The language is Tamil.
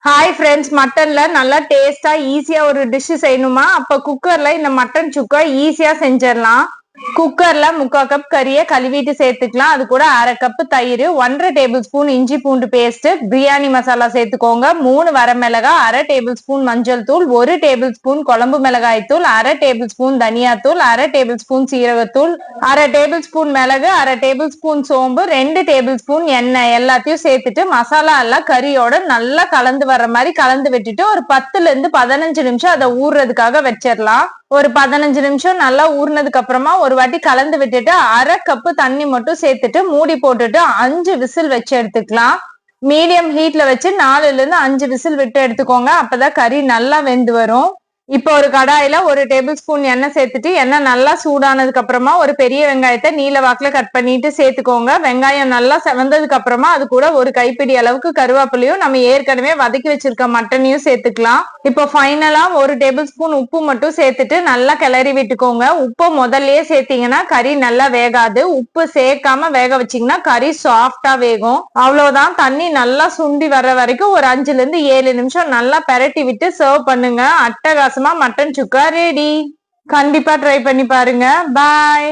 ஹாய் ஃப்ரெண்ட்ஸ், மட்டன்ல நல்லா டேஸ்டா ஈஸியா ஒரு டிஷ் செய்யணுமா? அப்ப குக்கர்ல இந்த மட்டன் சுக்கா ஈஸியா செஞ்சிடலாம். குக்கர்ல 3/4 கப் கறியை கழுவிட்டு சேர்த்துக்கலாம். அது கூட 1/2 கப் தயிர், 1/2 டேபிள் ஸ்பூன் இஞ்சி பூண்டு பேஸ்ட், பிரியாணி மசாலா சேர்த்துக்கோங்க, 3 வரமிளகாய், 1/2 டேபிள் ஸ்பூன் மஞ்சள் தூள், 1 டேபிள் ஸ்பூன் குழம்பு மிளகாய் தூள், 1/2 டேபிள் ஸ்பூன் தனியா தூள், 1/2 டேபிள் ஸ்பூன் சீரகத்தூள், 1/2 டேபிள் ஸ்பூன் மிளகு, 1/2 டேபிள் ஸ்பூன் சோம்பு, 2 டேபிள் ஸ்பூன் எண்ணெய் எல்லாத்தையும் சேர்த்துட்டு மசாலா எல்லாம் கறியோட நல்லா கலந்து வர்ற மாதிரி கலந்து விட்டுட்டு ஒரு 10ல இருந்து 15 நிமிஷம் அதை ஊறுறதுக்காக வச்சிடலாம். ஒரு 15 நிமிஷம் நல்லா ஊறினதுக்கு அப்புறமா ஒரு வாட்டி கலந்து விட்டுட்டு 1/2 கப்பு தண்ணி மட்டும் சேர்த்துட்டு மூடி போட்டுட்டு 5 விசில் வச்சு எடுத்துக்கலாம். மீடியம் ஹீட்ல வச்சு 4ல இருந்து 5 விசில் விட்டு எடுத்துக்கோங்க. அப்பதான் கறி நல்லா வெந்து வரும். இப்போ ஒரு கடாயில 1 டேபிள் ஸ்பூன் எண்ணெய் சேர்த்துட்டு எண்ணெய் நல்லா சூடானதுக்கு அப்புறமா ஒரு பெரிய வெங்காயத்தை நீல வாக்குல கட் பண்ணிட்டு சேர்த்துக்கோங்க. வெங்காயம் நல்லா செவந்ததுக்கு அப்புறமா அது கூட ஒரு கைப்பிடி அளவுக்கு கருவேப்பிலையும் நம்ம ஏற்கனவே வதக்கி வச்சிருக்க மட்டனையும் சேர்த்துக்கலாம். இப்போ ஃபைனலா 1 டேபிள் ஸ்பூன் உப்பு மட்டும் சேர்த்துட்டு நல்லா கிளறி விட்டுக்கோங்க. உப்பு முதல்லயே சேர்த்தீங்கன்னா கறி நல்லா வேகாது. உப்பு சேர்க்காம வேக வச்சீங்கன்னா கறி சாஃப்டா வேகும். அவ்வளவுதான். தண்ணி நல்லா சுண்டி வர்ற வரைக்கும் ஒரு 5ல இருந்து 7 நிமிஷம் நல்லா பெரட்டி விட்டு சர்வ் பண்ணுங்க. அட்டகாசமா மட்டன் சுக்கா ரெடி. கண்டிப்பா ட்ரை பண்ணி பாருங்க. பாய்.